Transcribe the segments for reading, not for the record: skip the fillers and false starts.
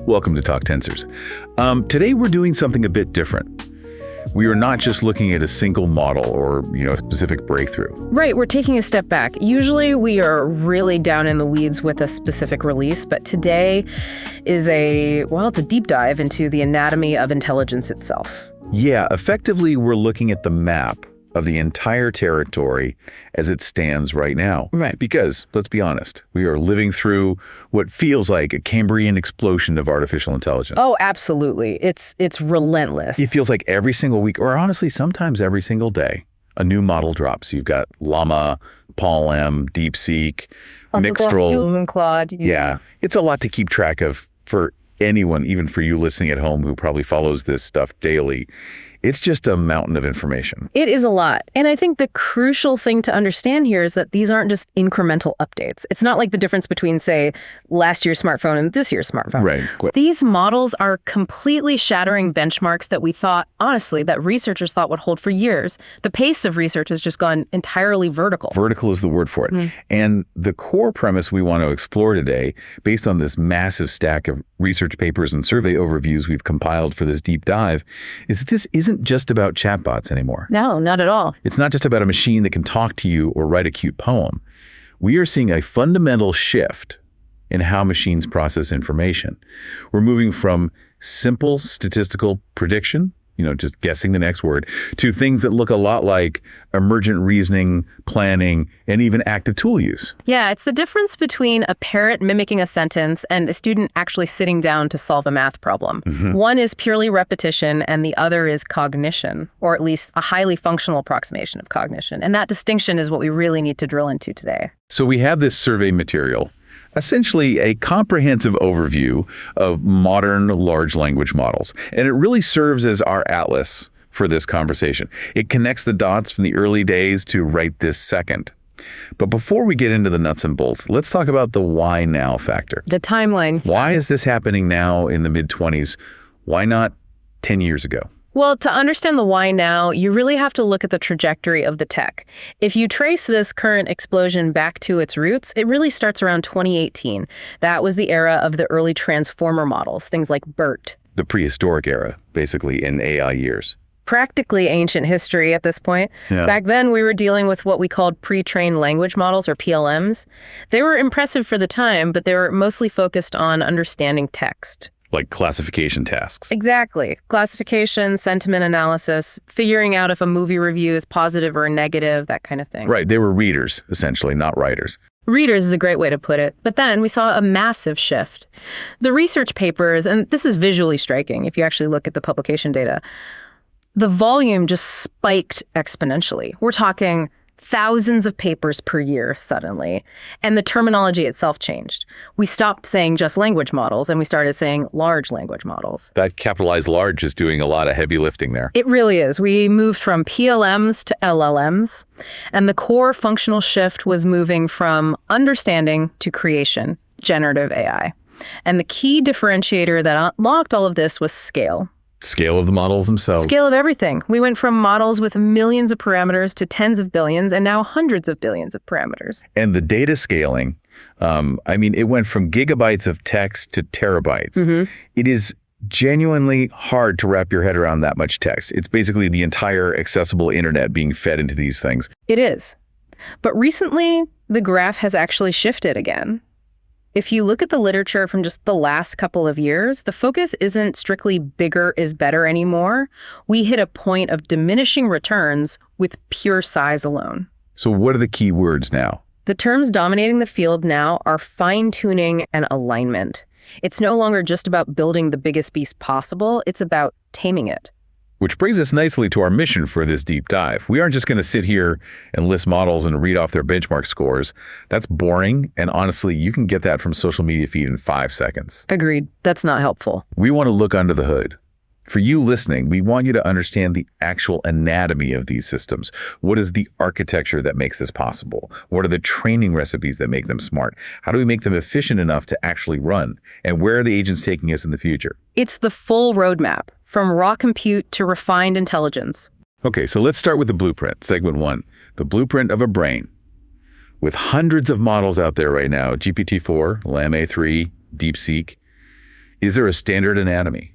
Welcome to Talk Tensors. Today we're doing something a bit different. We are not just looking at a single model or, a specific breakthrough. Right, we're taking a step back. Usually we are really down in the weeds with a specific release, but today is it's a deep dive into the anatomy of intelligence itself. Yeah, effectively we're looking at the map of the entire territory as it stands right now. Right. Because, let's be honest, we are living through what feels like a Cambrian explosion of artificial intelligence. Oh, absolutely. It's relentless. It feels like every single week, or honestly, sometimes every single day, a new model drops. You've got Llama, PaLM, DeepSeek, Mixtral. Human Claude. Yeah, it's a lot to keep track of for anyone, even for you listening at home who probably follows this stuff daily. It's just a mountain of information. It is a lot. And I think the crucial thing to understand here is that these aren't just incremental updates. It's not like the difference between, say, last year's smartphone and this year's smartphone. Right. These models are completely shattering benchmarks that we thought, honestly, that researchers thought would hold for years. The pace of research has just gone entirely vertical. Vertical is the word for it. Mm. And the core premise we want to explore today, based on this massive stack of research papers and survey overviews we've compiled for this deep dive, is that this isn't just about chatbots anymore. No, not at all. It's not just about a machine that can talk to you or write a cute poem. We are seeing a fundamental shift in how machines process information. We're moving from simple statistical prediction, just guessing the next word, to things that look a lot like emergent reasoning, planning, and even active tool use. Yeah, it's the difference between a parrot mimicking a sentence and a student actually sitting down to solve a math problem. Mm-hmm. One is purely repetition and the other is cognition, or at least a highly functional approximation of cognition. And that distinction is what we really need to drill into today. So we have this survey material, essentially a comprehensive overview of modern large language models. And it really serves as our atlas for this conversation. It connects the dots from the early days to right this second. But before we get into the nuts and bolts, let's talk about the why now factor. The timeline. Why is this happening now in the mid-20s? Why not 10 years ago? Well, to understand the why now, you really have to look at the trajectory of the tech. If you trace this current explosion back to its roots, it really starts around 2018. That was the era of the early transformer models, things like Bert. The prehistoric era, basically, in AI years. Practically ancient history at this point. Yeah. Back then, we were dealing with what we called pre-trained language models, or PLMs. They were impressive for the time, but they were mostly focused on understanding text. Like classification tasks. Exactly. Classification, sentiment analysis, figuring out if a movie review is positive or negative, that kind of thing. Right. They were readers, essentially, not writers. Readers is a great way to put it. But then we saw a massive shift. The research papers, and this is visually striking if you actually look at the publication data, the volume just spiked exponentially. We're talking thousands of papers per year suddenly. And the terminology itself changed. We stopped saying just language models and we started saying large language models. That capitalized large is doing a lot of heavy lifting there. It really is. We moved from PLMs to LLMs. And the core functional shift was moving from understanding to creation, generative AI. And the key differentiator that unlocked all of this was scale. Scale of the models themselves. Scale of everything. We went from models with millions of parameters to tens of billions and now hundreds of billions of parameters. And the data scaling, it went from gigabytes of text to terabytes. Mm-hmm. It is genuinely hard to wrap your head around that much text. It's basically the entire accessible internet being fed into these things. It is. But recently, the graph has actually shifted again. If you look at the literature from just the last couple of years, the focus isn't strictly bigger is better anymore. We hit a point of diminishing returns with pure size alone. So what are the key words now? The terms dominating the field now are fine-tuning and alignment. It's no longer just about building the biggest beast possible, it's about taming it. Which brings us nicely to our mission for this deep dive. We aren't just going to sit here and list models and read off their benchmark scores. That's boring, and honestly, you can get that from social media feed in 5 seconds. Agreed. That's not helpful. We want to look under the hood. For you listening, we want you to understand the actual anatomy of these systems. What is the architecture that makes this possible? What are the training recipes that make them smart? How do we make them efficient enough to actually run? And where are the agents taking us in the future? It's the full roadmap, from raw compute to refined intelligence. Okay, so let's start with the blueprint, segment 1, the blueprint of a brain. With hundreds of models out there right now, GPT-4, Llama 3, DeepSeek, Is there a standard anatomy?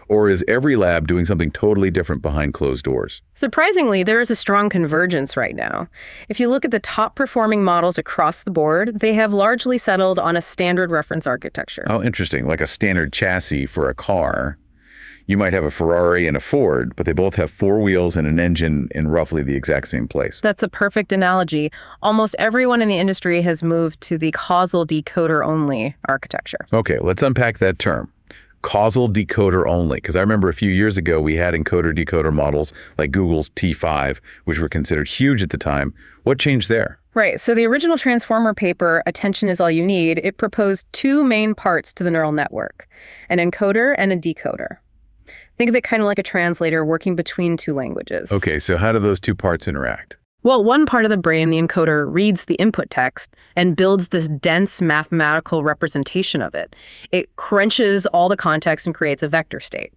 Or is every lab doing something totally different behind closed doors? Surprisingly, there is a strong convergence right now. If you look at the top performing models across the board, they have largely settled on a standard reference architecture. Oh, interesting. Like a standard chassis for a car. You might have a Ferrari and a Ford, but they both have 4 wheels and an engine in roughly the exact same place. That's a perfect analogy. Almost everyone in the industry has moved to the causal decoder-only architecture. Okay, let's unpack that term. Causal decoder only, because I remember a few years ago we had encoder-decoder models like Google's T5, which were considered huge at the time. What changed there? Right, so the original Transformer paper, Attention is All You Need, it proposed 2 main parts to the neural network, an encoder and a decoder. Think of it kind of like a translator working between 2 languages. Okay, so how do those 2 parts interact? Well, one part of the brain, the encoder, reads the input text and builds this dense mathematical representation of it. It crunches all the context and creates a vector state.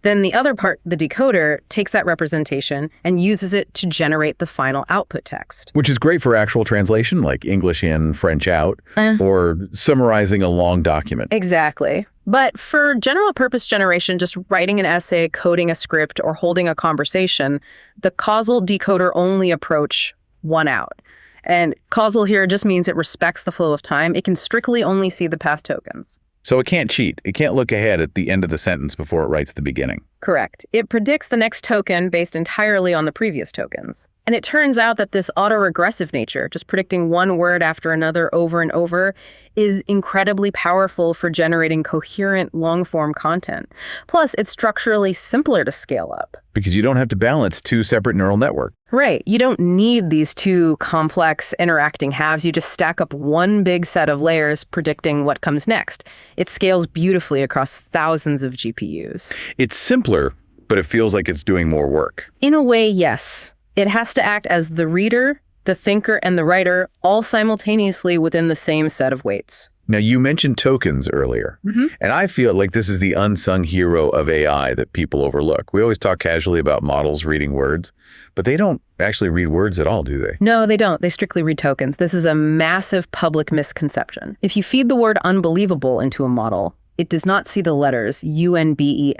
Then the other part, the decoder, takes that representation and uses it to generate the final output text. Which is great for actual translation, like English in, French out, or summarizing a long document. Exactly. But for general purpose generation, just writing an essay, coding a script, or holding a conversation, the causal decoder only approach won out. And causal here just means it respects the flow of time. It can strictly only see the past tokens. So it can't cheat. It can't look ahead at the end of the sentence before it writes the beginning. Correct. It predicts the next token based entirely on the previous tokens. And it turns out that this autoregressive nature, just predicting one word after another over and over, is incredibly powerful for generating coherent long-form content. Plus, it's structurally simpler to scale up. Because you don't have to balance 2 separate neural networks. Right. You don't need these 2 complex interacting halves. You just stack up one big set of layers predicting what comes next. It scales beautifully across thousands of GPUs. It's simpler, but it feels like it's doing more work. In a way, yes. It has to act as the reader, the thinker, and the writer all simultaneously within the same set of weights. Now, you mentioned tokens earlier, and I feel like this is the unsung hero of AI that people overlook. We always talk casually about models reading words, but they don't actually read words at all, do they? No, they don't. They strictly read tokens. This is a massive public misconception. If you feed the word unbelievable into a model, it does not see the letters UNBELIEVABLE.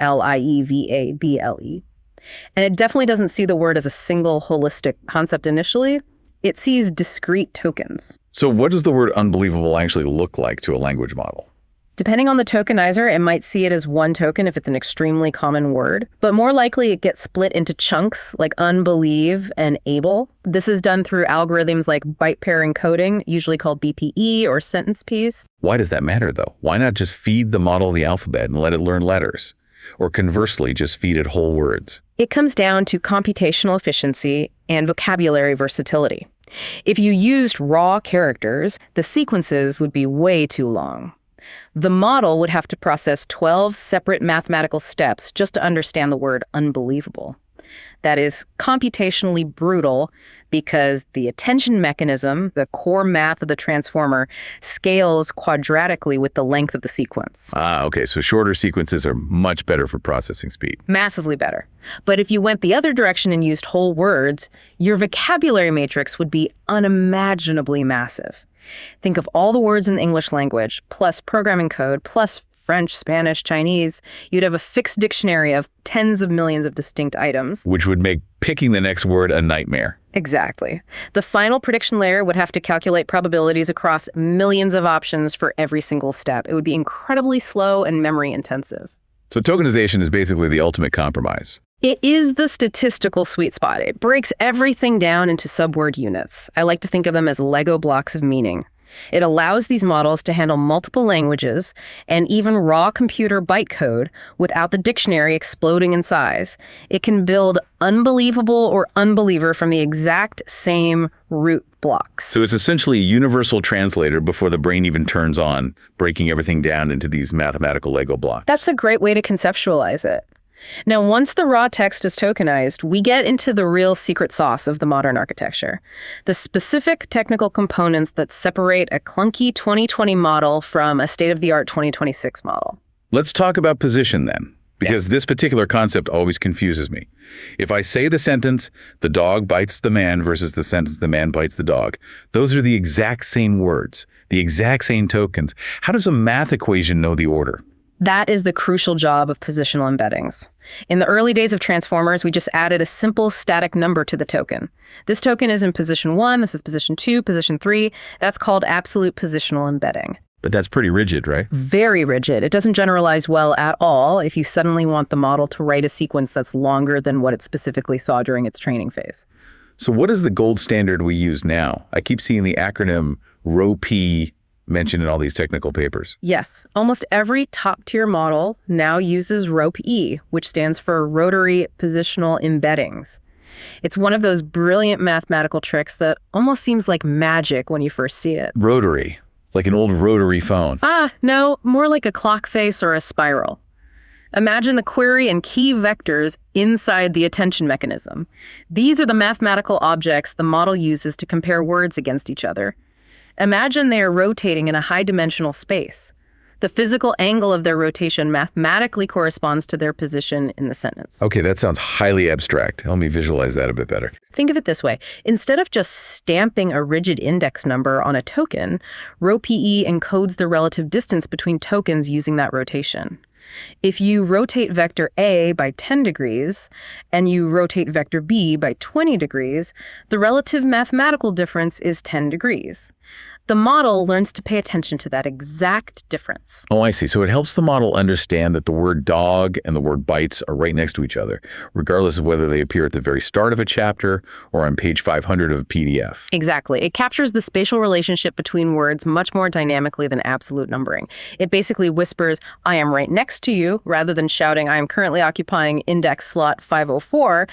And it definitely doesn't see the word as a single holistic concept initially. It sees discrete tokens. So what does the word unbelievable actually look like to a language model? Depending on the tokenizer, it might see it as one token if it's an extremely common word, but more likely it gets split into chunks like unbelieve and able. This is done through algorithms like byte pair encoding, usually called BPE or sentence piece. Why does that matter, though? Why not just feed the model the alphabet and let it learn letters? Or conversely, just feed it whole words? It comes down to computational efficiency and vocabulary versatility. If you used raw characters, the sequences would be way too long. The model would have to process 12 separate mathematical steps just to understand the word unbelievable. That is computationally brutal because the attention mechanism, the core math of the transformer, scales quadratically with the length of the sequence. Okay, so shorter sequences are much better for processing speed. Massively better. But if you went the other direction and used whole words, your vocabulary matrix would be unimaginably massive. Think of all the words in the English language, plus programming code, plus French, Spanish, Chinese. You'd have a fixed dictionary of tens of millions of distinct items. Which would make picking the next word a nightmare. Exactly. The final prediction layer would have to calculate probabilities across millions of options for every single step. It would be incredibly slow and memory intensive. So tokenization is basically the ultimate compromise. It is the statistical sweet spot. It breaks everything down into subword units. I like to think of them as Lego blocks of meaning. It allows these models to handle multiple languages and even raw computer bytecode without the dictionary exploding in size. It can build unbelievable or unbeliever from the exact same root blocks. So it's essentially a universal translator before the brain even turns on, breaking everything down into these mathematical Lego blocks. That's a great way to conceptualize it. Now, once the raw text is tokenized, we get into the real secret sauce of the modern architecture, the specific technical components that separate a clunky 2020 model from a state-of-the-art 2026 model. Let's talk about position then, because this particular concept always confuses me. If I say the sentence, the dog bites the man versus the sentence, the man bites the dog, those are the exact same words, the exact same tokens. How does a math equation know the order? That is the crucial job of positional embeddings. In the early days of transformers, we just added a simple static number to the token. This token is in position 1, this is position 2, position 3. That's called absolute positional embedding. But that's pretty rigid, right? Very rigid. It doesn't generalize well at all if you suddenly want the model to write a sequence that's longer than what it specifically saw during its training phase. So what is the gold standard we use now? I keep seeing the acronym ROP mentioned in all these technical papers. Yes, almost every top-tier model now uses ROP-E, which stands for rotary positional embeddings. It's one of those brilliant mathematical tricks that almost seems like magic when you first see it. Rotary, like an old rotary phone. No, more like a clock face or a spiral. Imagine the query and key vectors inside the attention mechanism. These are the mathematical objects the model uses to compare words against each other. Imagine they are rotating in a high-dimensional space. The physical angle of their rotation mathematically corresponds to their position in the sentence. Okay, that sounds highly abstract. Help me visualize that a bit better. Think of it this way. Instead of just stamping a rigid index number on a token, ROP-E encodes the relative distance between tokens using that rotation. If you rotate vector A by 10 degrees and you rotate vector B by 20 degrees, the relative mathematical difference is 10 degrees. The model learns to pay attention to that exact difference. Oh, I see. So it helps the model understand that the word dog and the word bites are right next to each other, regardless of whether they appear at the very start of a chapter or on page 500 of a PDF. Exactly. It captures the spatial relationship between words much more dynamically than absolute numbering. It basically whispers, I am right next to you, rather than shouting, I am currently occupying index slot 504.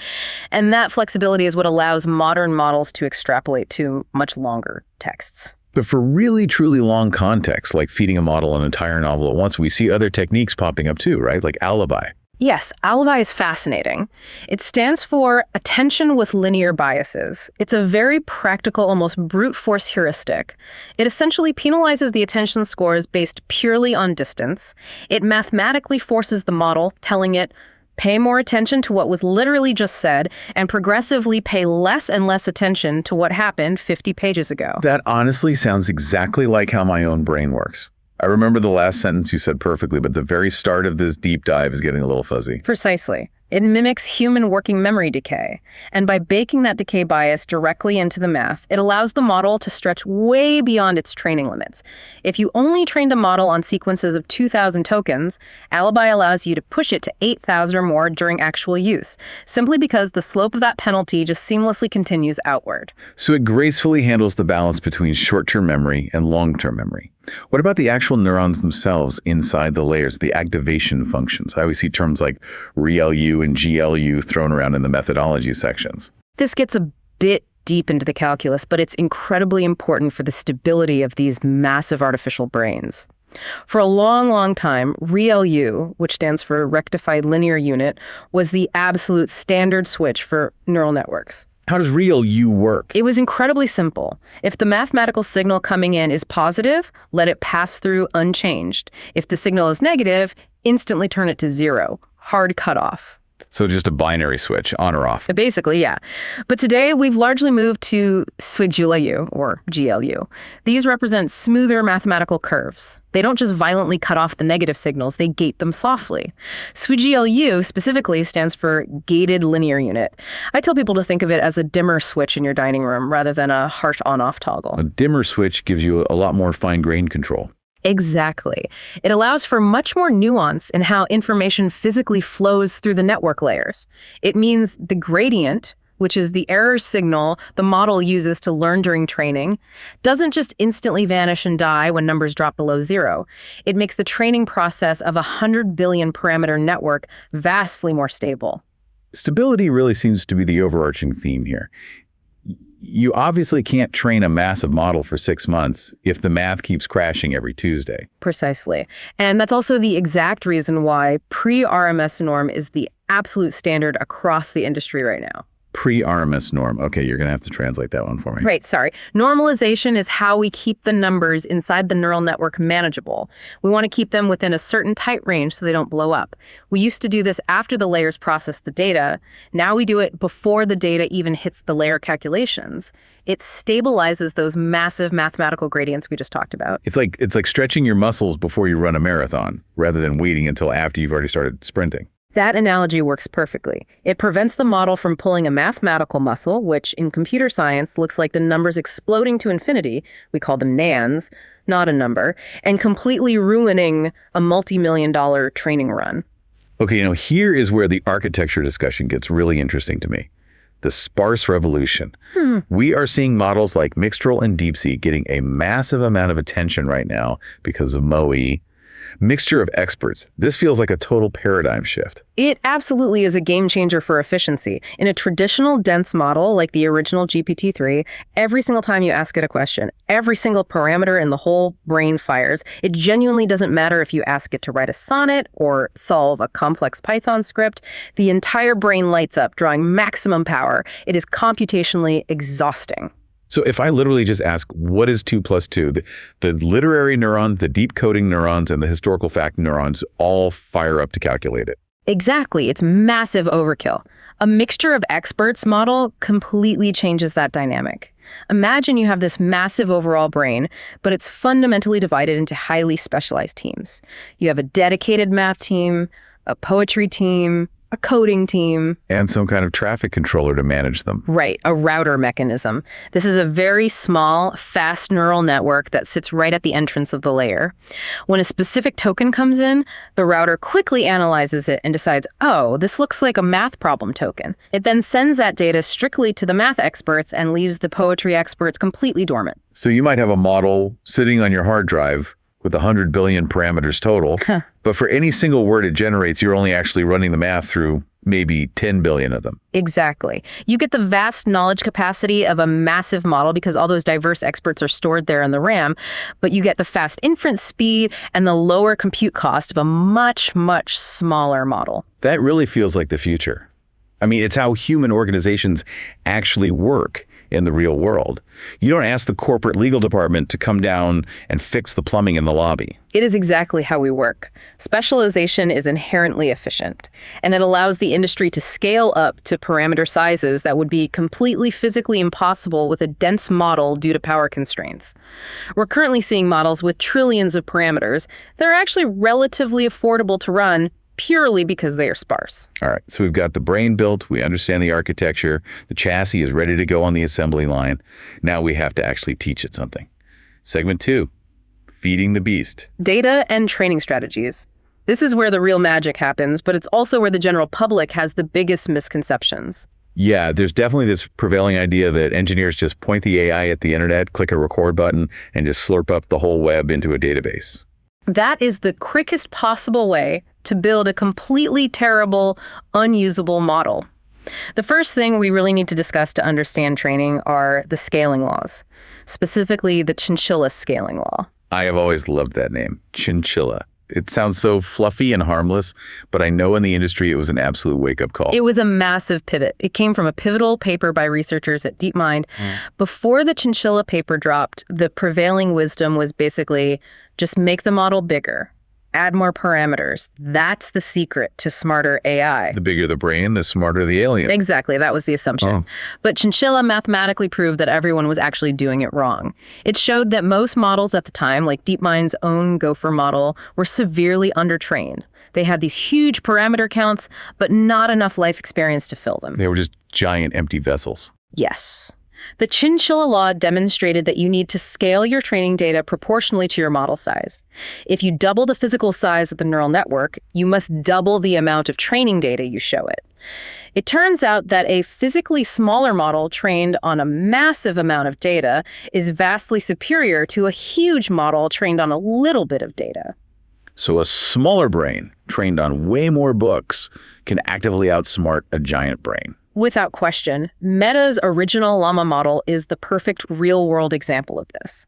And that flexibility is what allows modern models to extrapolate to much longer texts. But for really, truly long context, like feeding a model an entire novel at once, we see other techniques popping up too, right? Like alibi. Yes, alibi is fascinating. It stands for attention with linear biases. It's a very practical, almost brute force heuristic. It essentially penalizes the attention scores based purely on distance. It mathematically forces the model, telling it, pay more attention to what was literally just said, and progressively pay less and less attention to what happened 50 pages ago. That honestly sounds exactly like how my own brain works. I remember the last sentence you said perfectly, but the very start of this deep dive is getting a little fuzzy. Precisely. It mimics human working memory decay. And by baking that decay bias directly into the math, it allows the model to stretch way beyond its training limits. If you only trained a model on sequences of 2,000 tokens, alibi allows you to push it to 8,000 or more during actual use, simply because the slope of that penalty just seamlessly continues outward. So it gracefully handles the balance between short-term memory and long-term memory. What about the actual neurons themselves inside the layers, the activation functions? I always see terms like RLU and GLU thrown around in the methodology sections. This gets a bit deep into the calculus, but it's incredibly important for the stability of these massive artificial brains. For a long, long time, RLU, which stands for Rectified Linear Unit, was the absolute standard switch for neural networks. How does RLU work? It was incredibly simple. If the mathematical signal coming in is positive, let it pass through unchanged. If the signal is negative, instantly turn it to 0. Hard cutoff. So just a binary switch, on or off. Basically, yeah. But today, we've largely moved to SWIG-GLU, or GLU. These represent smoother mathematical curves. They don't just violently cut off the negative signals, they gate them softly. SWIG-GLU specifically stands for gated linear unit. I tell people to think of it as a dimmer switch in your dining room rather than a harsh on-off toggle. A dimmer switch gives you a lot more fine-grained control. Exactly. It allows for much more nuance in how information physically flows through the network layers. It means the gradient, which is the error signal the model uses to learn during training, doesn't just instantly vanish and die when numbers drop below 0. It makes the training process of a 100 billion parameter network vastly more stable. Stability really seems to be the overarching theme here. You obviously can't train a massive model for 6 months if the math keeps crashing every Tuesday. Precisely. And that's also the exact reason why pre-RMS norm is the absolute standard across the industry right now. Pre-RMS norm. Okay, you're going to have to translate that one for me. Right, sorry. Normalization is how we keep the numbers inside the neural network manageable. We want to keep them within a certain tight range so they don't blow up. We used to do this after the layers process the data. Now we do it before the data even hits the layer calculations. It stabilizes those massive mathematical gradients we just talked about. It's like stretching your muscles before you run a marathon, rather than waiting until after you've already started sprinting. That analogy works perfectly. It prevents the model from pulling a mathematical muscle, which in computer science looks like the numbers exploding to infinity, we call them nans, not a number, and completely ruining a multi-million-dollar training run. Okay, here is where the architecture discussion gets really interesting to me. The sparse revolution. We are seeing models like Mixtral and DeepSeek getting a massive amount of attention right now because of MoE. Mixture of experts. This feels like a total paradigm shift. It absolutely is a game changer for efficiency. In a traditional dense model like the original GPT-3, every single time you ask it a question, every single parameter in the whole brain fires. It genuinely doesn't matter if you ask it to write a sonnet or solve a complex Python script. The entire brain lights up, drawing maximum power. It is computationally exhausting. So if I literally just ask, what is 2 plus 2? The literary neuron, the deep coding neurons, and the historical fact neurons all fire up to calculate it. Exactly. It's massive overkill. A mixture of experts model completely changes that dynamic. Imagine you have this massive overall brain, but it's fundamentally divided into highly specialized teams. You have a dedicated math team, a poetry team, a coding team. And some kind of traffic controller to manage them. Right, a router mechanism. This is a very small, fast neural network that sits right at the entrance of the layer. When a specific token comes in, the router quickly analyzes it and decides, oh, this looks like a math problem token. It then sends that data strictly to the math experts and leaves the poetry experts completely dormant. So you might have a model sitting on your hard drive with 100 billion parameters total, but for any single word it generates, you're only actually running the math through maybe 10 billion of them. Exactly. You get the vast knowledge capacity of a massive model because all those diverse experts are stored there in the RAM, but you get the fast inference speed and the lower compute cost of a much, much smaller model. That really feels like the future. I mean, it's how human organizations actually work in the real world. You don't ask the corporate legal department to come down and fix the plumbing in the lobby. It is exactly how we work. Specialization is inherently efficient, and it allows the industry to scale up to parameter sizes that would be completely physically impossible with a dense model due to power constraints. We're currently seeing models with trillions of parameters that are actually relatively affordable to run purely because they are sparse. All right, so we've got the brain built, we understand the architecture, the chassis is ready to go on the assembly line. Now we have to actually teach it something. Segment 2, feeding the beast. Data and training strategies. This is where the real magic happens, but it's also where the general public has the biggest misconceptions. Yeah, there's definitely this prevailing idea that engineers just point the AI at the internet, click a record button, and just slurp up the whole web into a database. That is the quickest possible way to build a completely terrible, unusable model. The first thing we really need to discuss to understand training are the scaling laws, specifically the Chinchilla scaling law. I have always loved that name, Chinchilla. It sounds so fluffy and harmless, but I know in the industry it was an absolute wake-up call. It was a massive pivot. It came from a pivotal paper by researchers at DeepMind. Before the Chinchilla paper dropped, the prevailing wisdom was basically just make the model bigger, add more parameters. That's the secret to smarter AI. The bigger the brain, the smarter the alien. Exactly, that was the assumption. But Chinchilla mathematically proved that everyone was actually doing it wrong. It showed that most models at the time, like DeepMind's own Gopher model, were severely undertrained. They had these huge parameter counts, but not enough life experience to fill them. They were just giant empty vessels. Yes. The Chinchilla law demonstrated that you need to scale your training data proportionally to your model size. If you double the physical size of the neural network, you must double the amount of training data you show it. It turns out that a physically smaller model trained on a massive amount of data is vastly superior to a huge model trained on a little bit of data. So a smaller brain trained on way more books can actively outsmart a giant brain. Without question, Meta's original Llama model is the perfect real-world example of this.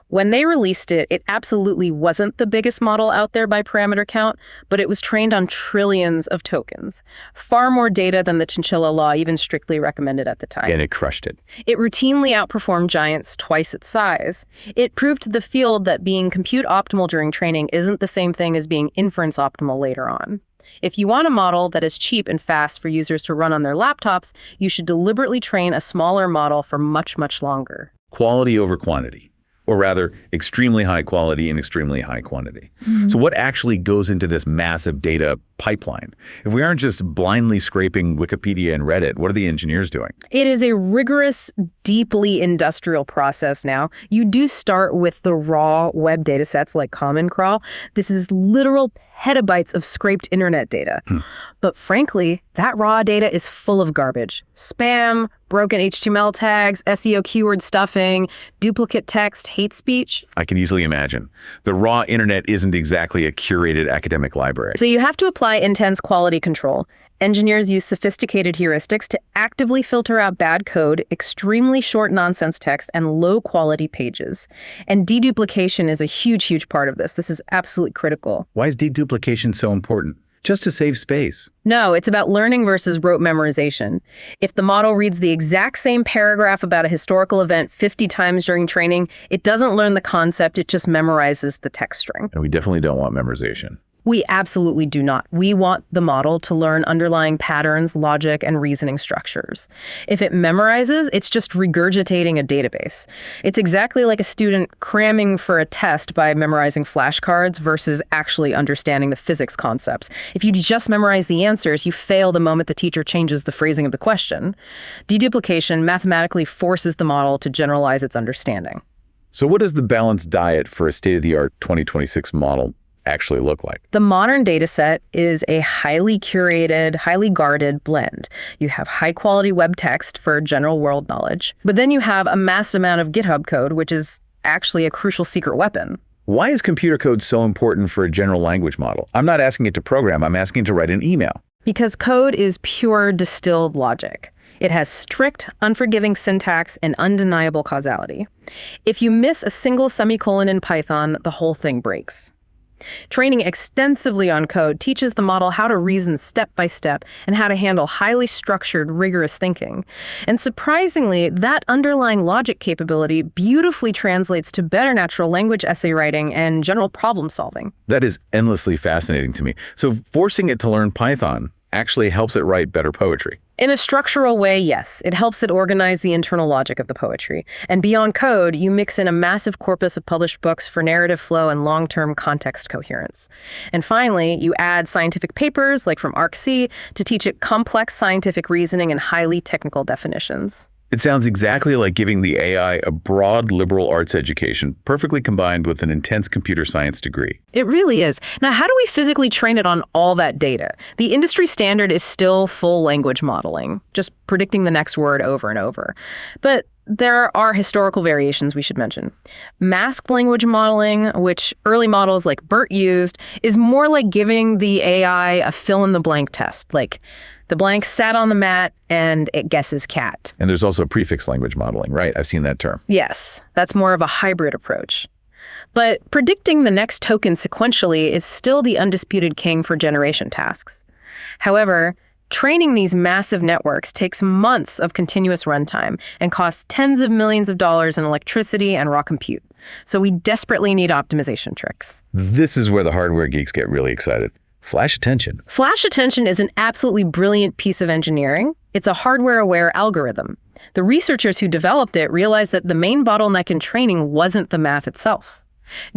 When they released it, it absolutely wasn't the biggest model out there by parameter count, but it was trained on trillions of tokens. Far more data than the Chinchilla law even strictly recommended at the time. And it crushed it. It routinely outperformed giants twice its size. It proved to the field that being compute optimal during training isn't the same thing as being inference optimal later on. If you want a model that is cheap and fast for users to run on their laptops, you should deliberately train a smaller model for much, much longer. Quality over quantity, or rather, extremely high quality and extremely high quantity. So what actually goes into this massive data pipeline? If we aren't just blindly scraping Wikipedia and Reddit, what are the engineers doing? It is a rigorous, deeply industrial process now. You do start with the raw web datasets like Common Crawl. This is literal petabytes of scraped internet data. But frankly, that raw data is full of garbage. Spam, broken HTML tags, SEO keyword stuffing, duplicate text, hate speech. I can easily imagine. The raw internet isn't exactly a curated academic library. So you have to apply intense quality control. Engineers use sophisticated heuristics to actively filter out bad code, extremely short nonsense text, and low-quality pages. And deduplication is a huge, huge part of this. This is absolutely critical. Why is deduplication so important? Just to save space. No, it's about learning versus rote memorization. If the model reads the exact same paragraph about a historical event 50 times during training, it doesn't learn the concept, it just memorizes the text string. And we definitely don't want memorization. We absolutely do not. We want the model to learn underlying patterns, logic, and reasoning structures. If it memorizes, it's just regurgitating a database. It's exactly like a student cramming for a test by memorizing flashcards versus actually understanding the physics concepts. If you just memorize the answers, you fail the moment the teacher changes the phrasing of the question. Deduplication mathematically forces the model to generalize its understanding. So what does the balanced diet for a state-of-the-art 2026 model actually look like? The modern dataset is a highly curated, highly guarded blend. You have high-quality web text for general world knowledge, but then you have a mass amount of GitHub code, which is actually a crucial secret weapon. Why is computer code so important for a general language model? I'm not asking it to program, I'm asking it to write an email. Because code is pure distilled logic. It has strict, unforgiving syntax and undeniable causality. If you miss a single semicolon in Python, the whole thing breaks. Training extensively on code teaches the model how to reason step by step and how to handle highly structured, rigorous thinking. And surprisingly, that underlying logic capability beautifully translates to better natural language essay writing and general problem solving. That is endlessly fascinating to me. So forcing it to learn Python actually helps it write better poetry. In a structural way, yes. It helps it organize the internal logic of the poetry. And beyond code, you mix in a massive corpus of published books for narrative flow and long-term context coherence. And finally, you add scientific papers, like from ArcC, to teach it complex scientific reasoning and highly technical definitions. It sounds exactly like giving the AI a broad liberal arts education, perfectly combined with an intense computer science degree. It really is. Now, how do we physically train it on all that data? The industry standard is still full language modeling, just predicting the next word over and over. But there are historical variations we should mention. Masked language modeling, which early models like Bert used, is more like giving the AI a fill-in-the-blank test, like the blank sat on the mat and it guesses cat. And there's also prefix language modeling, right? I've seen that term. Yes, that's more of a hybrid approach. But predicting the next token sequentially is still the undisputed king for generation tasks. However, training these massive networks takes months of continuous runtime and costs tens of millions of dollars in electricity and raw compute. So we desperately need optimization tricks. This is where the hardware geeks get really excited. Flash attention. Flash attention is an absolutely brilliant piece of engineering. It's a hardware-aware algorithm. The researchers who developed it realized that the main bottleneck in training wasn't the math itself.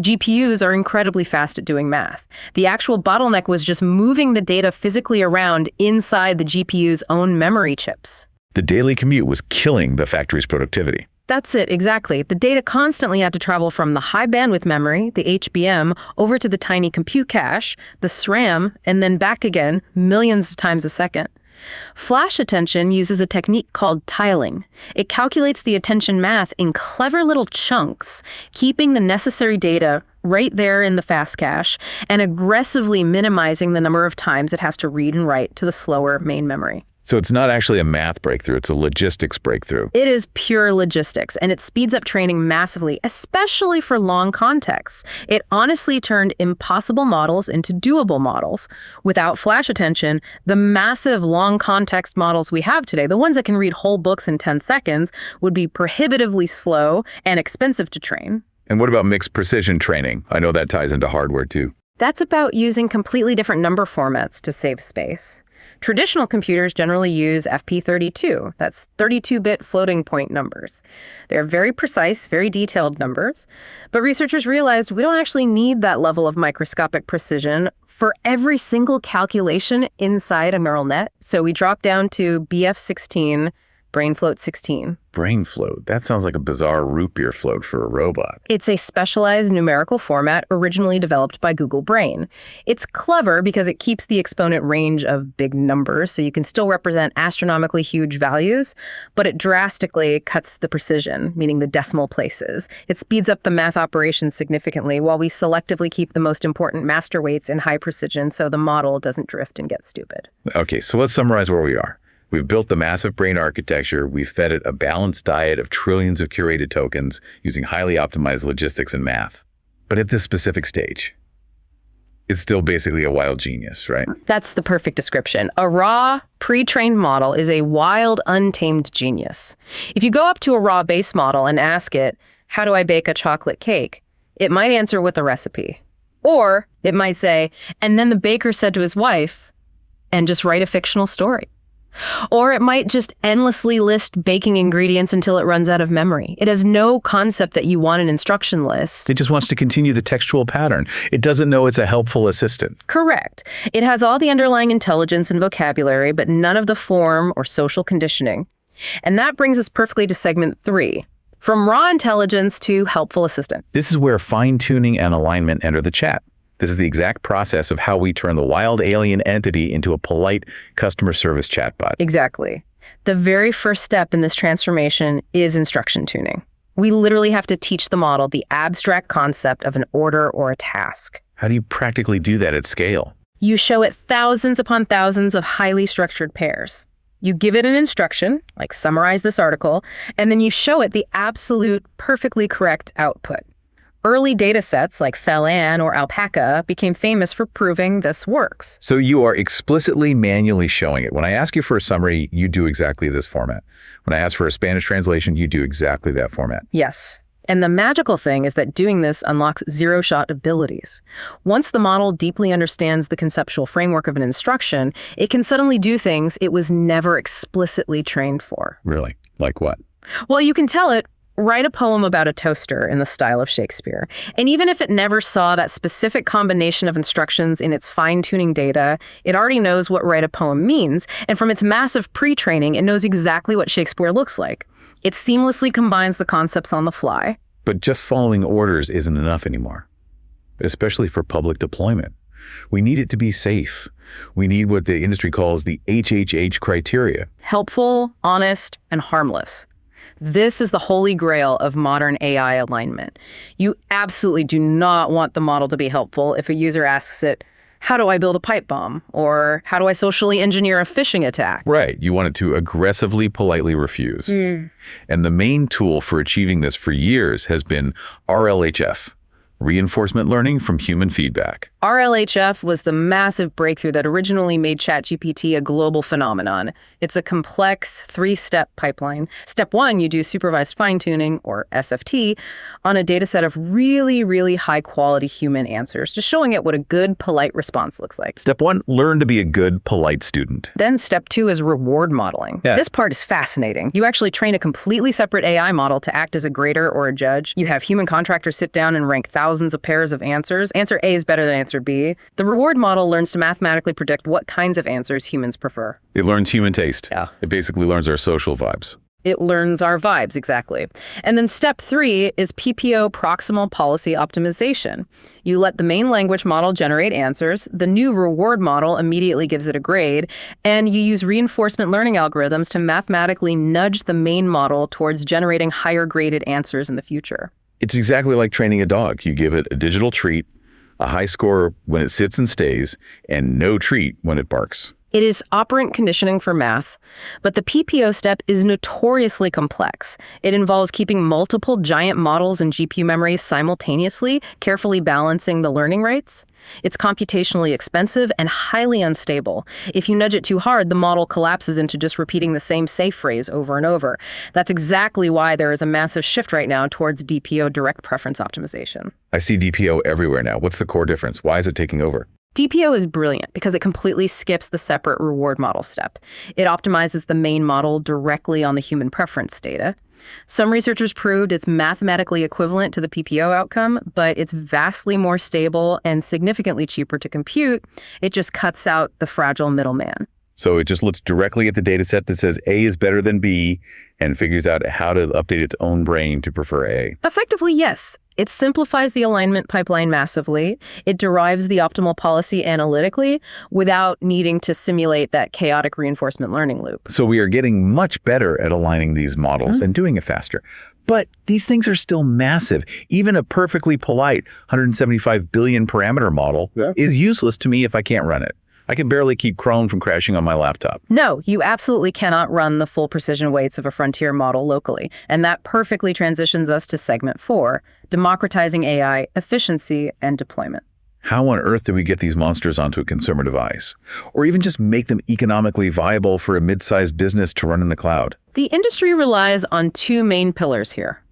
GPUs are incredibly fast at doing math. The actual bottleneck was just moving the data physically around inside the GPU's own memory chips. The daily commute was killing the factory's productivity. That's it, exactly. The data constantly had to travel from the high bandwidth memory, the HBM, over to the tiny compute cache, the SRAM, and then back again, millions of times a second. Flash attention uses a technique called tiling. It calculates the attention math in clever little chunks, keeping the necessary data right there in the fast cache and aggressively minimizing the number of times it has to read and write to the slower main memory. So it's not actually a math breakthrough, it's a logistics breakthrough. It is pure logistics, and it speeds up training massively, especially for long contexts. It honestly turned impossible models into doable models. Without flash attention, the massive long context models we have today, the ones that can read whole books in 10 seconds, would be prohibitively slow and expensive to train. And what about mixed precision training? I know that ties into hardware too. That's about using completely different number formats to save space. Traditional computers generally use FP32, that's 32-bit floating point numbers. They're very precise, very detailed numbers, but researchers realized we don't actually need that level of microscopic precision for every single calculation inside a neural net, so we dropped down to BF16, brain float 16. Brain float? That sounds like a bizarre root beer float for a robot. It's a specialized numerical format originally developed by Google Brain. It's clever because it keeps the exponent range of big numbers, so you can still represent astronomically huge values, but it drastically cuts the precision, meaning the decimal places. It speeds up the math operations significantly while we selectively keep the most important master weights in high precision so the model doesn't drift and get stupid. Okay, so let's summarize where we are. We've built the massive brain architecture, we've fed it a balanced diet of trillions of curated tokens using highly optimized logistics and math. But at this specific stage, it's still basically a wild genius, right? That's the perfect description. A raw, pre-trained model is a wild, untamed genius. If you go up to a raw base model and ask it, how do I bake a chocolate cake? It might answer with a recipe. Or it might say, and then the baker said to his wife, and just write a fictional story. Or it might just endlessly list baking ingredients until it runs out of memory. It has no concept that you want an instruction list. It just wants to continue the textual pattern. It doesn't know it's a helpful assistant. Correct. It has all the underlying intelligence and vocabulary, but none of the form or social conditioning. And that brings us perfectly to segment 3, from raw intelligence to helpful assistant. This is where fine-tuning and alignment enter the chat. This is the exact process of how we turn the wild alien entity into a polite customer service chatbot. Exactly. The very first step in this transformation is instruction tuning. We literally have to teach the model the abstract concept of an order or a task. How do you practically do that at scale? You show it thousands upon thousands of highly structured pairs. You give it an instruction, like summarize this article, and then you show it the absolute, perfectly correct output. Early datasets like Felan or Alpaca became famous for proving this works. So you are explicitly manually showing it. When I ask you for a summary, you do exactly this format. When I ask for a Spanish translation, you do exactly that format. Yes. And the magical thing is that doing this unlocks zero-shot abilities. Once the model deeply understands the conceptual framework of an instruction, it can suddenly do things it was never explicitly trained for. Really? Like what? Well, you can tell it, write a poem about a toaster in the style of Shakespeare. And even if it never saw that specific combination of instructions in its fine-tuning data, it already knows what write a poem means. And from its massive pre-training, it knows exactly what Shakespeare looks like. It seamlessly combines the concepts on the fly. But just following orders isn't enough anymore, especially for public deployment. We need it to be safe. We need what the industry calls the HHH criteria. Helpful, honest, and harmless. This is the holy grail of modern AI alignment. You absolutely do not want the model to be helpful if a user asks it, how do I build a pipe bomb? Or how do I socially engineer a phishing attack? Right. You want it to aggressively, politely refuse. And the main tool for achieving this for years has been RLHF, reinforcement learning from human feedback. RLHF was the massive breakthrough that originally made ChatGPT a global phenomenon. It's a complex 3-step pipeline. Step 1, you do supervised fine-tuning, or SFT, on a data set of really, really high-quality human answers, just showing it what a good, polite response looks like. Step 1, learn to be a good, polite student. Then step 2 is reward modeling. Yeah. This part is fascinating. You actually train a completely separate AI model to act as a grader or a judge. You have human contractors sit down and rank thousands of pairs of answers. Answer A is better than answer B. The reward model learns to mathematically predict what kinds of answers humans prefer. It learns human taste. Yeah. It basically learns our social vibes. It learns our vibes, exactly. And then step 3 is PPO, proximal policy optimization. You let the main language model generate answers, the new reward model immediately gives it a grade, and you use reinforcement learning algorithms to mathematically nudge the main model towards generating higher graded answers in the future. It's exactly like training a dog. You give it a digital treat, a high score when it sits and stays, and no treat when it barks. It is operant conditioning for math, but the PPO step is notoriously complex. It involves keeping multiple giant models in GPU memory simultaneously, carefully balancing the learning rates. It's computationally expensive and highly unstable. If you nudge it too hard, the model collapses into just repeating the same safe phrase over and over. That's exactly why there is a massive shift right now towards DPO, direct preference optimization. I see DPO everywhere now. What's the core difference? Why is it taking over? DPO is brilliant because it completely skips the separate reward model step. It optimizes the main model directly on the human preference data. Some researchers proved it's mathematically equivalent to the PPO outcome, but it's vastly more stable and significantly cheaper to compute. It just cuts out the fragile middleman. So it just looks directly at the data set that says A is better than B and figures out how to update its own brain to prefer A. Effectively, yes. It simplifies the alignment pipeline massively. It derives the optimal policy analytically without needing to simulate that chaotic reinforcement learning loop. So we are getting much better at aligning these models and doing it faster. But these things are still massive. Even a perfectly polite 175 billion parameter model is useless to me if I can't run it. I can barely keep Chrome from crashing on my laptop. No, you absolutely cannot run the full precision weights of a frontier model locally. And that perfectly transitions us to segment 4, democratizing AI, efficiency, and deployment. How on earth do we get these monsters onto a consumer device? Or even just make them economically viable for a mid-sized business to run in the cloud? The industry relies on two main pillars here.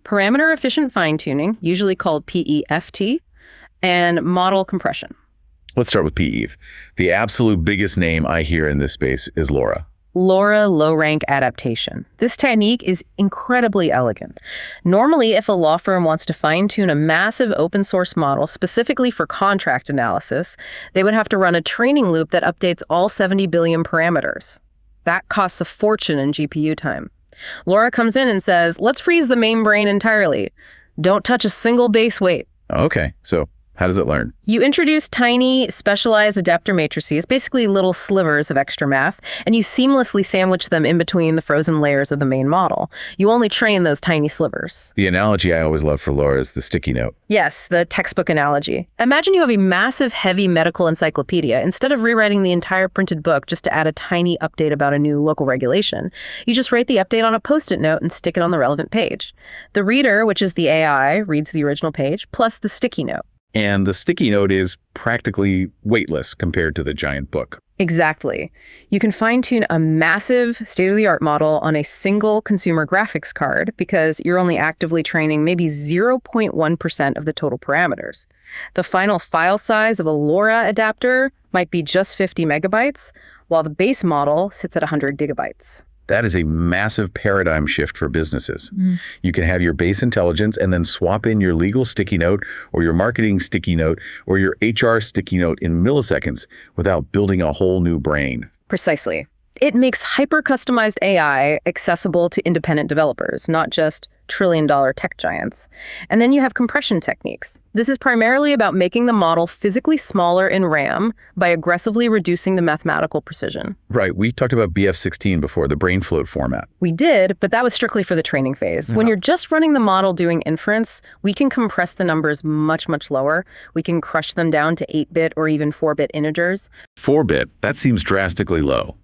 Parameter-efficient fine-tuning, usually called PEFT, and model compression. Let's start with PEF. The absolute biggest name I hear in this space is LoRA. LoRA low-rank adaptation. This technique is incredibly elegant. Normally, if a law firm wants to fine-tune a massive open-source model specifically for contract analysis, they would have to run a training loop that updates all 70 billion parameters. That costs a fortune in GPU time. LoRA comes in and says, let's freeze the main brain entirely. Don't touch a single base weight. Okay, so how does it learn? You introduce tiny, specialized adapter matrices, basically little slivers of extra math, and you seamlessly sandwich them in between the frozen layers of the main model. You only train those tiny slivers. The analogy I always love for LoRA is the sticky note. Yes, the textbook analogy. Imagine you have a massive, heavy medical encyclopedia. Instead of rewriting the entire printed book just to add a tiny update about a new local regulation, you just write the update on a Post-it note and stick it on the relevant page. The reader, which is the AI, reads the original page, plus the sticky note. And the sticky note is practically weightless compared to the giant book. Exactly. You can fine-tune a massive state-of-the-art model on a single consumer graphics card because you're only actively training maybe 0.1% of the total parameters. The final file size of a LoRA adapter might be just 50 megabytes, while the base model sits at 100 gigabytes. That is a massive paradigm shift for businesses. You can have your base intelligence and then swap in your legal sticky note or your marketing sticky note or your HR sticky note in milliseconds without building a whole new brain. Precisely. It makes hyper-customized AI accessible to independent developers, not just trillion-dollar tech giants. And then you have compression techniques. This is primarily about making the model physically smaller in RAM by aggressively reducing the mathematical precision. Right. We talked about BF16 before, the brain float format. We did, but that was strictly for the training phase. When you're just running the model doing inference, we can compress the numbers much, much lower. We can crush them down to 8-bit or even 4-bit integers. 4-bit, that seems drastically low.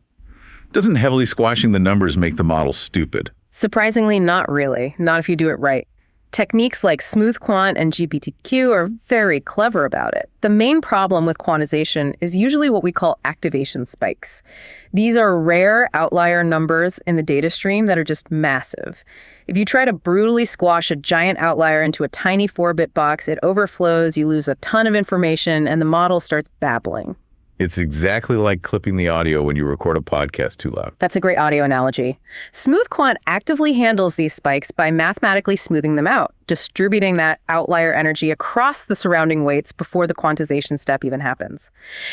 Doesn't heavily squashing the numbers make the model stupid? Surprisingly, not really. Not if you do it right. Techniques like smooth quant and GPT-Q are very clever about it. The main problem with quantization is usually what we call activation spikes. These are rare outlier numbers in the data stream that are just massive. If you try to brutally squash a giant outlier into a tiny 4-bit box, it overflows, you lose a ton of information, and the model starts babbling. It's exactly like clipping the audio when you record a podcast too loud. That's a great audio analogy. Smooth quant actively handles these spikes by mathematically smoothing them out, distributing that outlier energy across the surrounding weights before the quantization step even happens.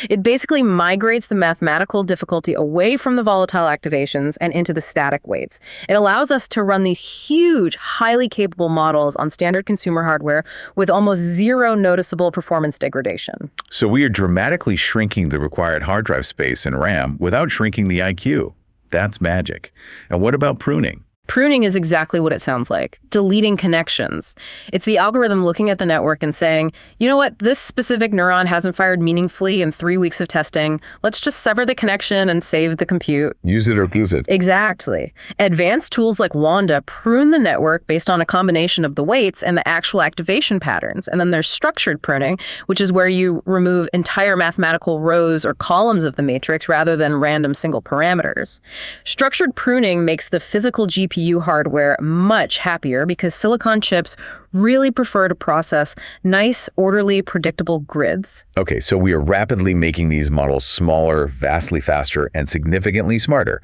It basically migrates the mathematical difficulty away from the volatile activations and into the static weights. It allows us to run these huge, highly capable models on standard consumer hardware with almost zero noticeable performance degradation. So we are dramatically shrinking the required hard drive space and RAM without shrinking the IQ. That's magic. And what about pruning? Pruning is exactly what it sounds like. Deleting connections. It's the algorithm looking at the network and saying, you know what, this specific neuron hasn't fired meaningfully in 3 weeks of testing. Let's just sever the connection and save the compute. Use it or lose it. Exactly. Advanced tools like Wanda prune the network based on a combination of the weights and the actual activation patterns. And then there's structured pruning, which is where you remove entire mathematical rows or columns of the matrix rather than random single parameters. Structured pruning makes the physical GPU hardware much happier because silicon chips really prefer to process nice, orderly, predictable grids. Okay, so we are rapidly making these models smaller, vastly faster, and significantly smarter.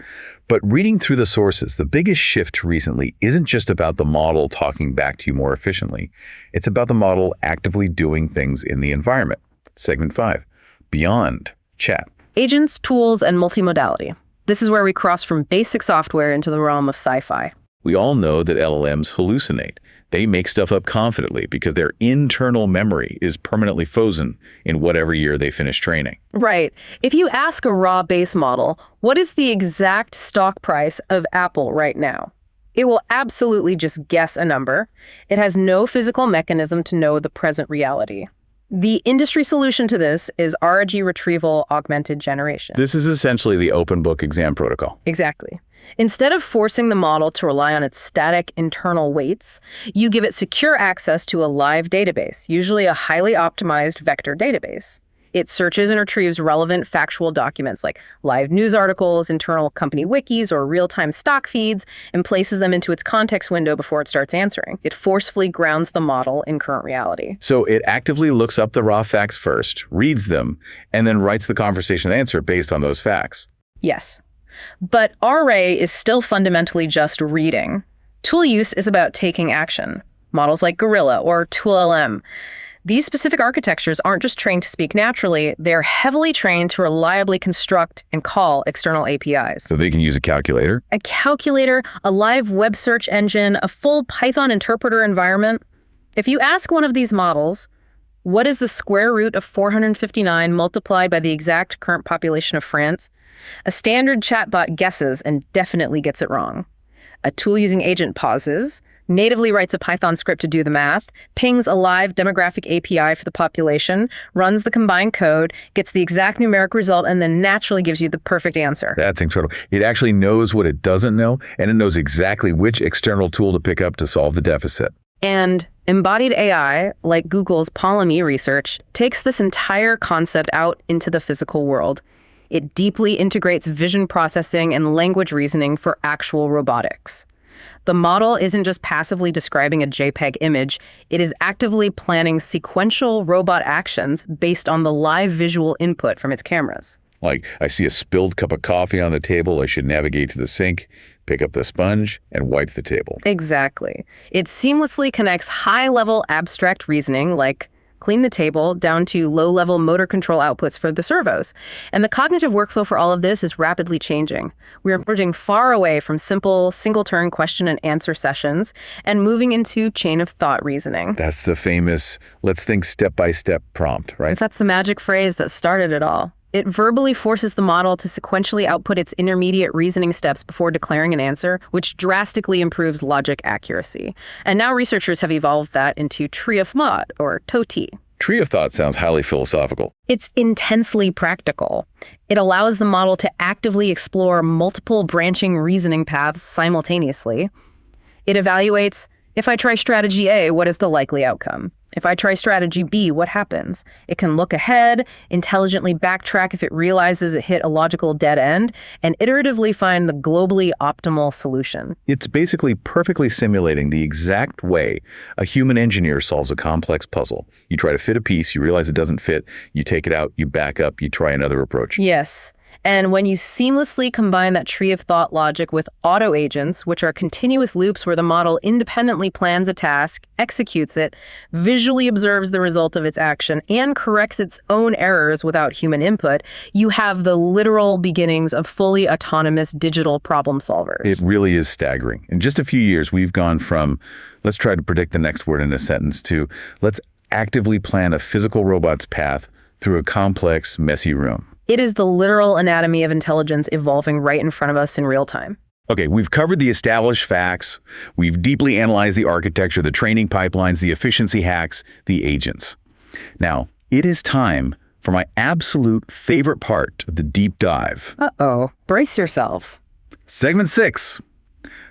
But reading through the sources, the biggest shift recently isn't just about the model talking back to you more efficiently. It's about the model actively doing things in the environment. Segment 5, beyond chat. Agents, tools, and multimodality. This is where we cross from basic software into the realm of sci-fi. We all know that LLMs hallucinate. They make stuff up confidently because their internal memory is permanently frozen in whatever year they finish training. Right. If you ask a raw base model, what is the exact stock price of Apple right now? It will absolutely just guess a number. It has no physical mechanism to know the present reality. The industry solution to this is RG retrieval augmented generation. This is essentially the open book exam protocol. Exactly. Instead of forcing the model to rely on its static internal weights, you give it secure access to a live database, usually a highly optimized vector database. It searches and retrieves relevant factual documents like live news articles, internal company wikis, or real-time stock feeds, and places them into its context window before it starts answering. It forcefully grounds the model in current reality. So it actively looks up the raw facts first, reads them, and then writes the conversation answer based on those facts. Yes. But RA is still fundamentally just reading. Tool use is about taking action. Models like Gorilla or ToolLM. These specific architectures aren't just trained to speak naturally, they're heavily trained to reliably construct and call external APIs. So they can use a calculator? A calculator, a live web search engine, a full Python interpreter environment. If you ask one of these models, what is the square root of 459 multiplied by the exact current population of France? A standard chatbot guesses and definitely gets it wrong. A tool using agent pauses, natively writes a Python script to do the math, pings a live demographic API for the population, runs the combined code, gets the exact numeric result, and then naturally gives you the perfect answer. That's incredible. It actually knows what it doesn't know, and it knows exactly which external tool to pick up to solve the deficit. And embodied AI, like Google's Polym research, takes this entire concept out into the physical world. It deeply integrates vision processing and language reasoning for actual robotics. The model isn't just passively describing a JPEG image, it is actively planning sequential robot actions based on the live visual input from its cameras. Like, I see a spilled cup of coffee on the table, I should navigate to the sink, pick up the sponge, and wipe the table. Exactly. It seamlessly connects high-level abstract reasoning like clean the table down to low-level motor control outputs for the servos. And the cognitive workflow for all of this is rapidly changing. We are merging far away from simple single-turn question and answer sessions and moving into chain-of-thought reasoning. That's the famous, let's think step-by-step prompt, right? That's the magic phrase that started it all. It verbally forces the model to sequentially output its intermediate reasoning steps before declaring an answer, which drastically improves logic accuracy. And now researchers have evolved that into tree of thought, or TOTI. Tree of thought sounds highly philosophical. It's intensely practical. It allows the model to actively explore multiple branching reasoning paths simultaneously. It evaluates, if I try strategy A, what is the likely outcome? If I try strategy B, what happens? It can look ahead, intelligently backtrack if it realizes it hit a logical dead end, and iteratively find the globally optimal solution. It's basically perfectly simulating the exact way a human engineer solves a complex puzzle. You try to fit a piece, you realize it doesn't fit, you take it out, you back up, you try another approach. Yes. And when you seamlessly combine that tree of thought logic with auto agents, which are continuous loops where the model independently plans a task, executes it, visually observes the result of its action, and corrects its own errors without human input, you have the literal beginnings of fully autonomous digital problem solvers. It really is staggering. In just a few years, we've gone from, let's try to predict the next word in a sentence, to let's actively plan a physical robot's path through a complex, messy room. It is the literal anatomy of intelligence evolving right in front of us in real time. Okay, we've covered the established facts. We've deeply analyzed the architecture, the training pipelines, the efficiency hacks, the agents. Now, it is time for my absolute favorite part of the deep dive. Uh-oh. Brace yourselves. Segment 6.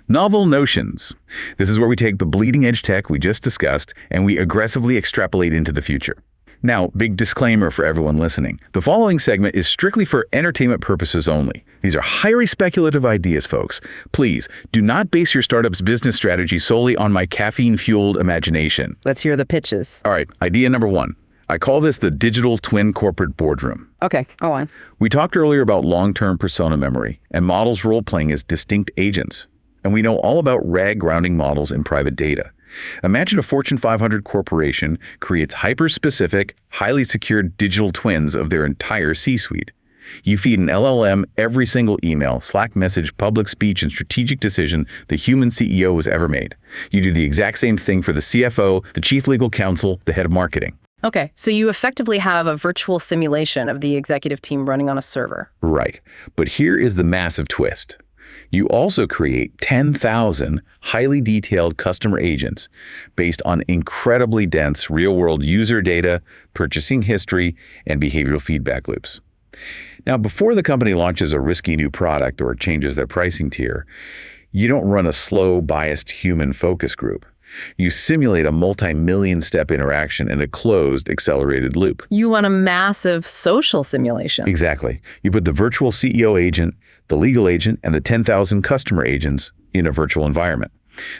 Novel notions. This is where we take the bleeding edge tech we just discussed and we aggressively extrapolate into the future. Now, big disclaimer for everyone listening. The following segment is strictly for entertainment purposes only. These are highly speculative ideas, folks. Please, do not base your startup's business strategy solely on my caffeine-fueled imagination. Let's hear the pitches. All right, idea number 1. I call this the digital twin corporate boardroom. Okay, go on. We talked earlier about long-term persona memory and models role-playing as distinct agents. And we know all about RAG grounding models in private data. Imagine a Fortune 500 corporation creates hyper-specific, highly secured digital twins of their entire C-suite. You feed an LLM every single email, Slack message, public speech, and strategic decision the human CEO has ever made. You do the exact same thing for the CFO, the chief legal counsel, the head of marketing. Okay, so you effectively have a virtual simulation of the executive team running on a server. Right. But here is the massive twist. You also create 10,000 highly detailed customer agents based on incredibly dense real-world user data, purchasing history, and behavioral feedback loops. Now, before the company launches a risky new product or changes their pricing tier, you don't run a slow, biased human focus group. You simulate a multi-million step interaction in a closed, accelerated loop. You want a massive social simulation. Exactly. You put the virtual CEO agent, the legal agent, and the 10,000 customer agents in a virtual environment.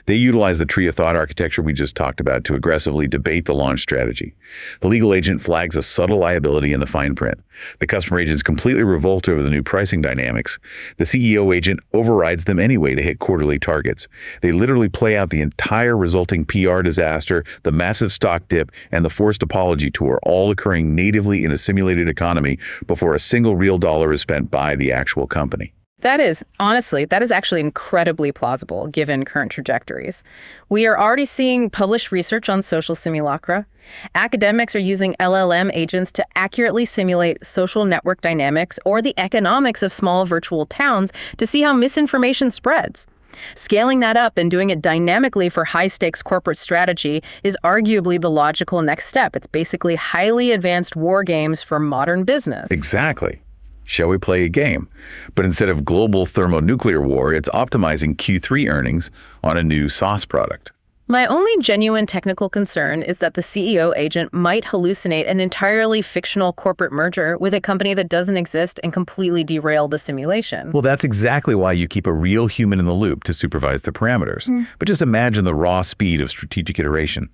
They utilize the tree of thought architecture we just talked about to aggressively debate the launch strategy. The legal agent flags a subtle liability in the fine print. The customer agents completely revolt over the new pricing dynamics. The CEO agent overrides them anyway to hit quarterly targets. They literally play out the entire resulting PR disaster, the massive stock dip, and the forced apology tour, all occurring natively in a simulated economy before a single real dollar is spent by the actual company. That is actually incredibly plausible given current trajectories. We are already seeing published research on social simulacra. Academics are using LLM agents to accurately simulate social network dynamics or the economics of small virtual towns to see how misinformation spreads. Scaling that up and doing it dynamically for high-stakes corporate strategy is arguably the logical next step. It's basically highly advanced war games for modern business. Exactly. Shall we play a game? But instead of global thermonuclear war, it's optimizing Q3 earnings on a new SaaS product. My only genuine technical concern is that the CEO agent might hallucinate an entirely fictional corporate merger with a company that doesn't exist and completely derail the simulation. Well, that's exactly why you keep a real human in the loop to supervise the parameters. But just imagine the raw speed of strategic iteration.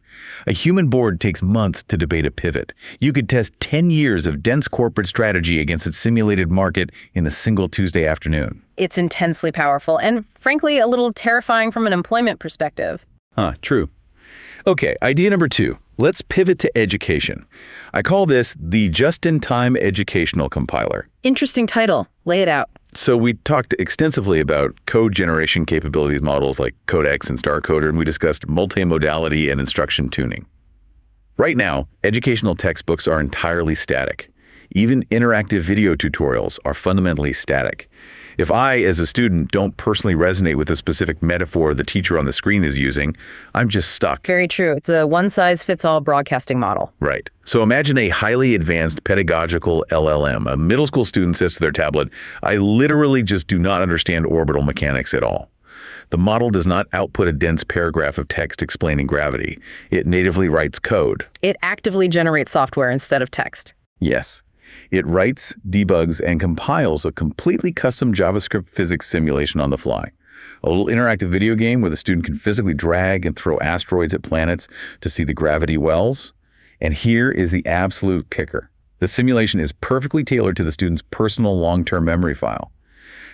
A human board takes months to debate a pivot. You could test 10 years of dense corporate strategy against its simulated market in a single Tuesday afternoon. It's intensely powerful and, frankly, a little terrifying from an employment perspective. True. Okay, idea number 2. Let's pivot to education. I call this the just-in-time educational compiler. Interesting title. Lay it out. So we talked extensively about code generation capabilities models like Codex and StarCoder, and we discussed multimodality and instruction tuning. Right now, educational textbooks are entirely static. Even interactive video tutorials are fundamentally static. If I, as a student, don't personally resonate with a specific metaphor the teacher on the screen is using, I'm just stuck. Very true. It's a one-size-fits-all broadcasting model. Right. So imagine a highly advanced pedagogical LLM. A middle school student says to their tablet, I literally just do not understand orbital mechanics at all. The model does not output a dense paragraph of text explaining gravity. It natively writes code. It actively generates software instead of text. Yes. It writes, debugs, and compiles a completely custom JavaScript physics simulation on the fly. A little interactive video game where the student can physically drag and throw asteroids at planets to see the gravity wells. And here is the absolute kicker. The simulation is perfectly tailored to the student's personal long-term memory file.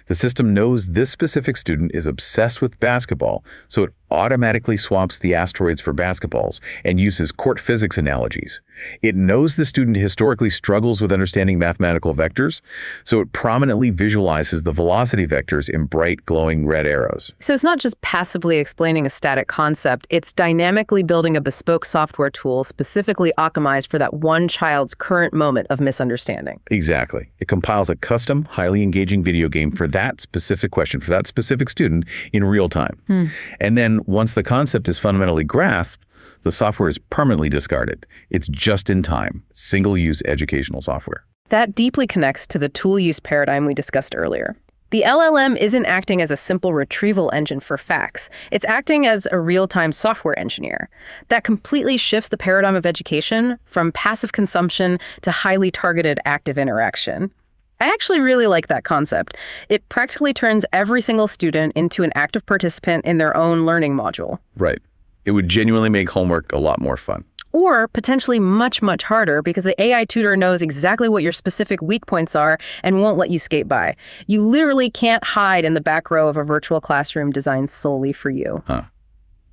The system knows this specific student is obsessed with basketball, so it automatically swaps the asteroids for basketballs and uses court physics analogies. It knows the student historically struggles with understanding mathematical vectors, so it prominently visualizes the velocity vectors in bright, glowing red arrows. So it's not just passively explaining a static concept, it's dynamically building a bespoke software tool specifically optimized for that one child's current moment of misunderstanding. Exactly. It compiles a custom, highly engaging video game for that specific question, for that specific student in real time. And then once the concept is fundamentally grasped, the software is permanently discarded. It's just-in-time, single-use educational software. That deeply connects to the tool use paradigm we discussed earlier. The LLM isn't acting as a simple retrieval engine for facts. It's acting as a real-time software engineer. That completely shifts the paradigm of education from passive consumption to highly targeted active interaction. I actually really like that concept. It practically turns every single student into an active participant in their own learning module. Right. It would genuinely make homework a lot more fun. Or potentially much, much harder because the AI tutor knows exactly what your specific weak points are and won't let you skate by. You literally can't hide in the back row of a virtual classroom designed solely for you.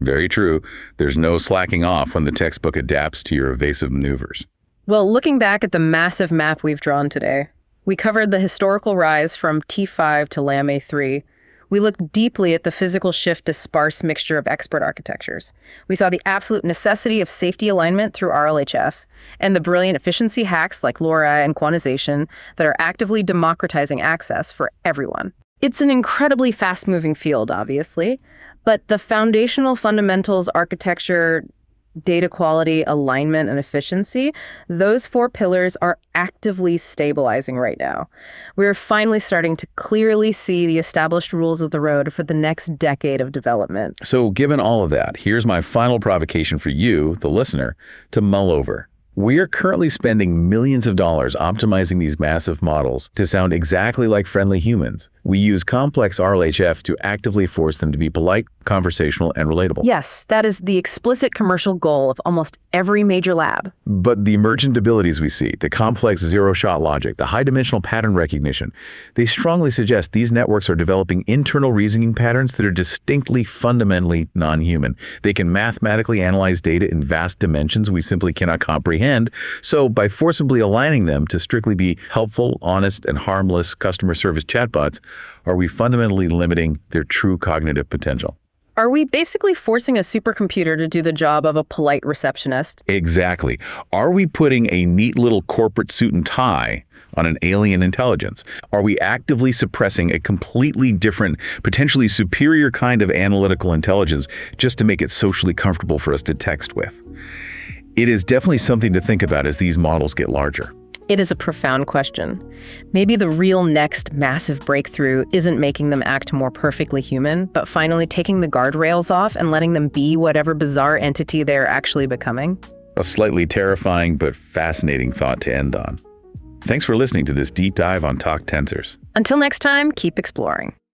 Very true. There's no slacking off when the textbook adapts to your evasive maneuvers. Well, looking back at the massive map we've drawn today, we covered the historical rise from T5 to Llama 3. We looked deeply at the physical shift to sparse mixture of expert architectures. We saw the absolute necessity of safety alignment through RLHF and the brilliant efficiency hacks like LoRA and quantization that are actively democratizing access for everyone. It's an incredibly fast-moving field, obviously, but the foundational fundamentals, architecture, data quality, alignment, and efficiency, those four pillars are actively stabilizing right now. We're finally starting to clearly see the established rules of the road for the next decade of development. So given all of that, here's my final provocation for you, the listener, to mull over. We are currently spending millions of dollars optimizing these massive models to sound exactly like friendly humans. We use complex RLHF to actively force them to be polite, conversational, and relatable. Yes, that is the explicit commercial goal of almost every major lab. But the emergent abilities we see, the complex zero-shot logic, the high-dimensional pattern recognition, they strongly suggest these networks are developing internal reasoning patterns that are distinctly, fundamentally non-human. They can mathematically analyze data in vast dimensions we simply cannot comprehend. So by forcibly aligning them to strictly be helpful, honest, and harmless customer service chatbots, are we fundamentally limiting their true cognitive potential? Are we basically forcing a supercomputer to do the job of a polite receptionist? Exactly. Are we putting a neat little corporate suit and tie on an alien intelligence? Are we actively suppressing a completely different, potentially superior kind of analytical intelligence just to make it socially comfortable for us to text with? It is definitely something to think about as these models get larger. It is a profound question. Maybe the real next massive breakthrough isn't making them act more perfectly human, but finally taking the guardrails off and letting them be whatever bizarre entity they're actually becoming. A slightly terrifying but fascinating thought to end on. Thanks for listening to this deep dive on Talk Tensors. Until next time, keep exploring.